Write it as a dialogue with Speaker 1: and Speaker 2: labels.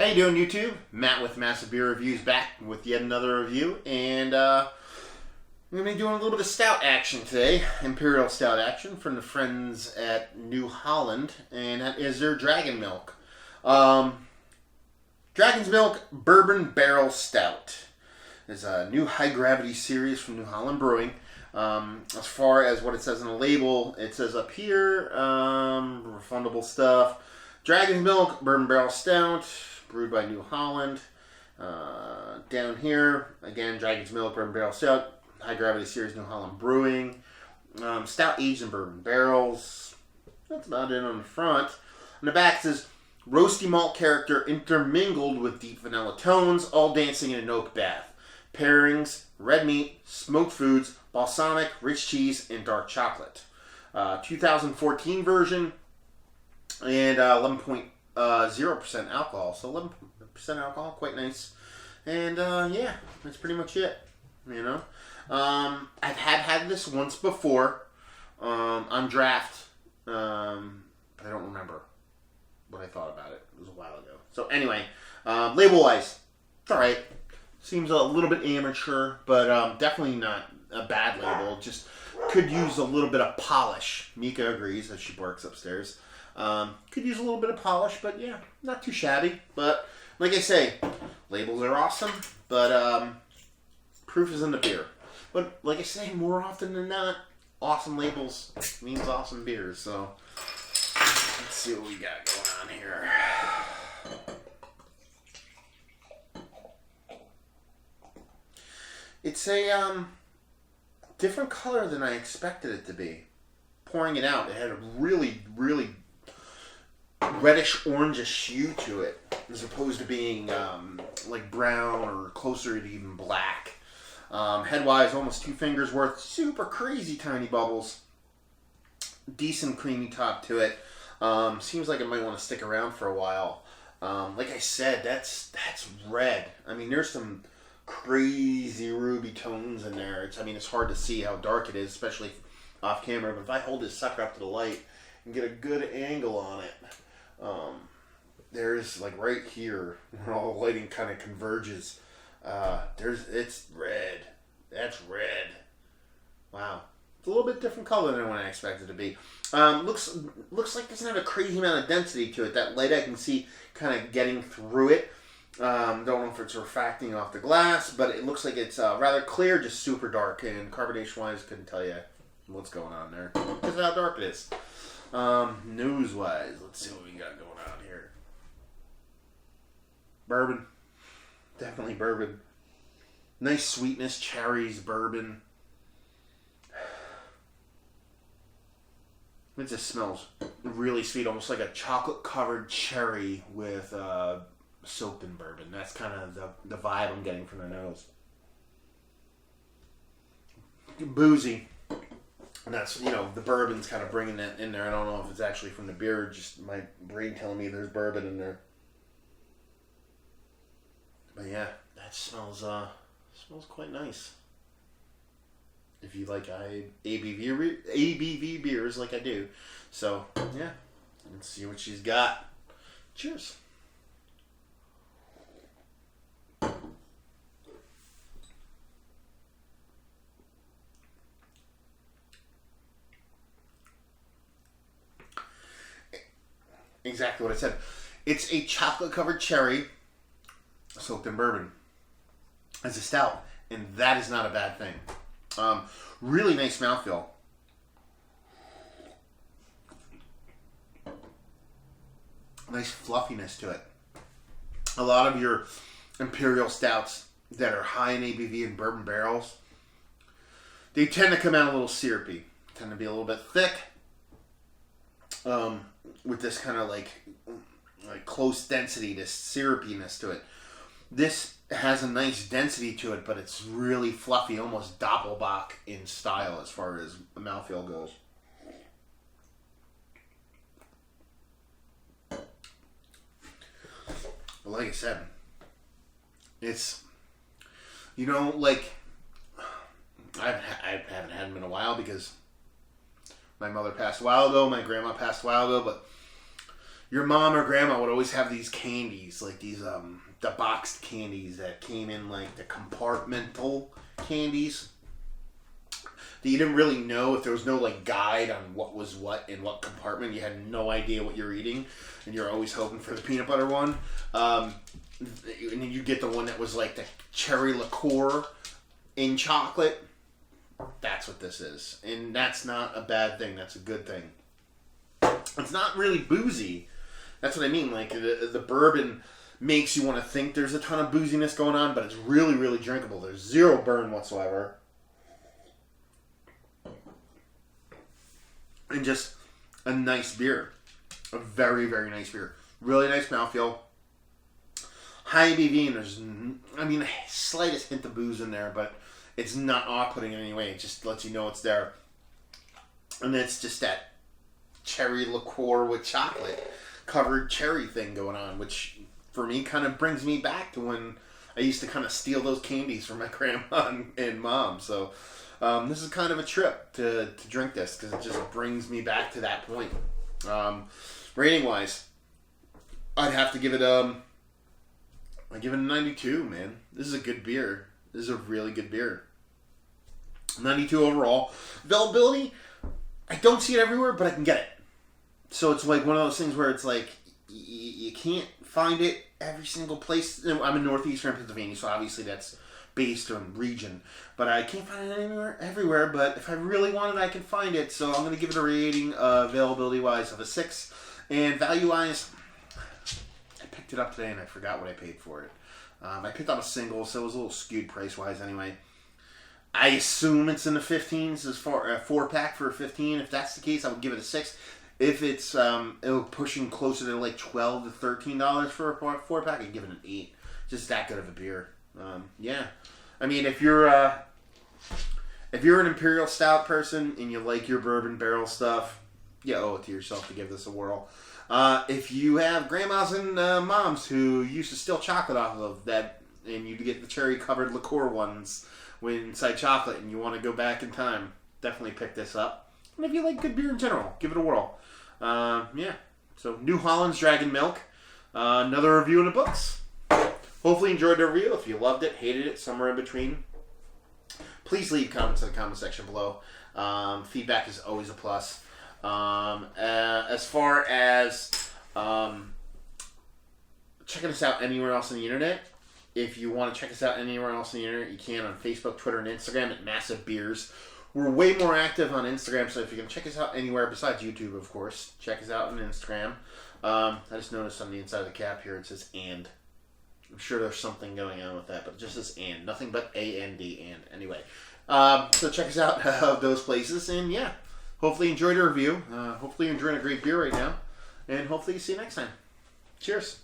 Speaker 1: How you doing, YouTube? Matt with Massive Beer Reviews back with yet another review, and we're going to be doing a little bit of stout action today, Imperial Stout action from the friends at New Holland, and that is their Dragon Milk. Dragon's Milk Bourbon Barrel Stout. It's a new high-gravity series from New Holland Brewing. As far as what it says on the label, it says up here, refundable stuff. Dragon's Milk Bourbon Barrel Stout, brewed by New Holland. Down here, again, Dragon's Milk Bourbon Barrel Stout, high gravity series, New Holland Brewing. Stout aged in bourbon barrels. That's about it on the front. On the back it says, roasty malt character intermingled with deep vanilla tones, all dancing in an oak bath. Pairings, red meat, smoked foods, balsamic, rich cheese, and dark chocolate. 2014 version, and 11.0% alcohol. So 11% alcohol, quite nice. And yeah, that's pretty much it. You know, I've had this once before on draft, but I don't remember what I thought about it. It was a while ago. So anyway, label wise, it's all right. Seems a little bit amateur, but definitely not a bad label. Just could use a little bit of polish. Mika agrees as she barks upstairs. Could use a little bit of polish, but yeah, not too shabby. But like I say, labels are awesome, but proof is in the beer. But like I say, more often than not, awesome labels means awesome beers. So let's see what we got going on here. It's a different color than I expected it to be. Pouring it out, it had a really, really reddish orangish hue to it, as opposed to being like brown or closer to even black. Headwise, almost 2 fingers worth. Super crazy tiny bubbles. Decent creamy top to it. Seems like it might want to stick around for a while. Like I said, that's red. I mean, there's some crazy ruby tones in there. It's hard to see how dark it is, especially off camera. But if I hold this sucker up to the light and get a good angle on it, there's like right here where all the lighting kind of converges. It's red. That's red. Wow. It's a little bit different color than what I expected it to be. Looks like it doesn't have a crazy amount of density to it. That light I can see kind of getting through it. Don't know if it's refracting off the glass, but it looks like it's rather clear, just super dark. And carbonation-wise, couldn't tell you what's going on there because of how dark it is. News-wise, let's see what we got going on here. Bourbon. Definitely bourbon. Nice sweetness, cherries, bourbon. It just smells really sweet, almost like a chocolate-covered cherry with soaked in bourbon. That's kind of the vibe I'm getting from the nose. Boozy. And that's, the bourbon's kind of bringing that in there. I don't know if it's actually from the beer or just my brain telling me there's bourbon in there. But yeah, that smells quite nice. If you like ABV beers like I do. So, yeah. Let's see what she's got. Cheers. Exactly what I said. It's a chocolate-covered cherry soaked in bourbon as a stout, and that is not a bad thing. Really nice mouthfeel. Nice fluffiness to it. A lot of your Imperial Stouts that are high in ABV and bourbon barrels, they tend to come out a little syrupy. Tend to be a little bit thick. With this kind of like close density, this syrupiness to it. This has a nice density to it, but it's really fluffy, almost Doppelbock in style as far as the mouthfeel goes. But like I said, it's, like, I haven't had them in a while because my mother passed a while ago, my grandma passed a while ago, but your mom or grandma would always have these candies, like these the boxed candies that came in like the compartmental candies. That you didn't really know, if there was no like guide on what was what in what compartment. You had no idea what you're eating, and you're always hoping for the peanut butter one. And then you get the one that was like the cherry liqueur in chocolate. That's what this is, and that's not a bad thing. That's a good thing. It's not really boozy. That's what I mean. Like the bourbon makes you want to think there's a ton of booziness going on, but it's really, really drinkable. There's zero burn whatsoever. And just a nice beer. A very, very nice beer. Really nice mouthfeel. High ABV, and there's, a slightest hint of booze in there, but it's not off-putting in any way. It just lets you know it's there. And it's just that cherry liqueur with chocolate covered cherry thing going on, which for me kind of brings me back to when I used to kind of steal those candies from my grandma and mom. So this is kind of a trip to drink this, because it just brings me back to that point. Rating wise, I'd have to give it I give it a 92, man. This is a good beer. This is a really good beer. 92 overall. Availability, I don't see it everywhere, but I can get it. So it's like one of those things where it's like you can't find it every single place. I'm in northeastern Pennsylvania, so obviously that's based on region. But I can't find it everywhere. But if I really want it, I can find it. So I'm going to give it a rating, availability-wise, of a 6. And value-wise, I picked it up today and I forgot what I paid for it. I picked up a single, so it was a little skewed price-wise anyway. I assume it's in the 15s as far a 4-pack for a 15. If that's the case, I would give it a 6. If it's pushing closer to like $12 to $13 for a 4-pack, I'd give it an 8. Just that good of a beer. Yeah, I mean, if you're an Imperial Stout person and you like your bourbon barrel stuff, you owe it to yourself to give this a whirl. If you have grandmas and moms who used to steal chocolate off of that, and you get the cherry covered liqueur ones when inside chocolate, and you want to go back in time, definitely pick this up. And if you like good beer in general, give it a whirl. Yeah. So New Holland's Dragon Milk. Another review in the books. Hopefully you enjoyed the review. If you loved it, hated it, somewhere in between, please leave comments in the comment section below. Feedback is always a plus. As far as checking us out anywhere else on the internet, if you want to check us out anywhere else on the internet, you can on Facebook, Twitter, and Instagram at Massive Beers. We're way more active on Instagram, so if you can check us out anywhere besides YouTube, of course, check us out on Instagram. I just noticed on the inside of the cap here it says "and." I'm sure there's something going on with that, but it just says "and." Nothing but A-N-D, and. Anyway. So check us out those places, and yeah, hopefully you enjoyed the review. Hopefully you're enjoying a great beer right now, and hopefully you see you next time. Cheers.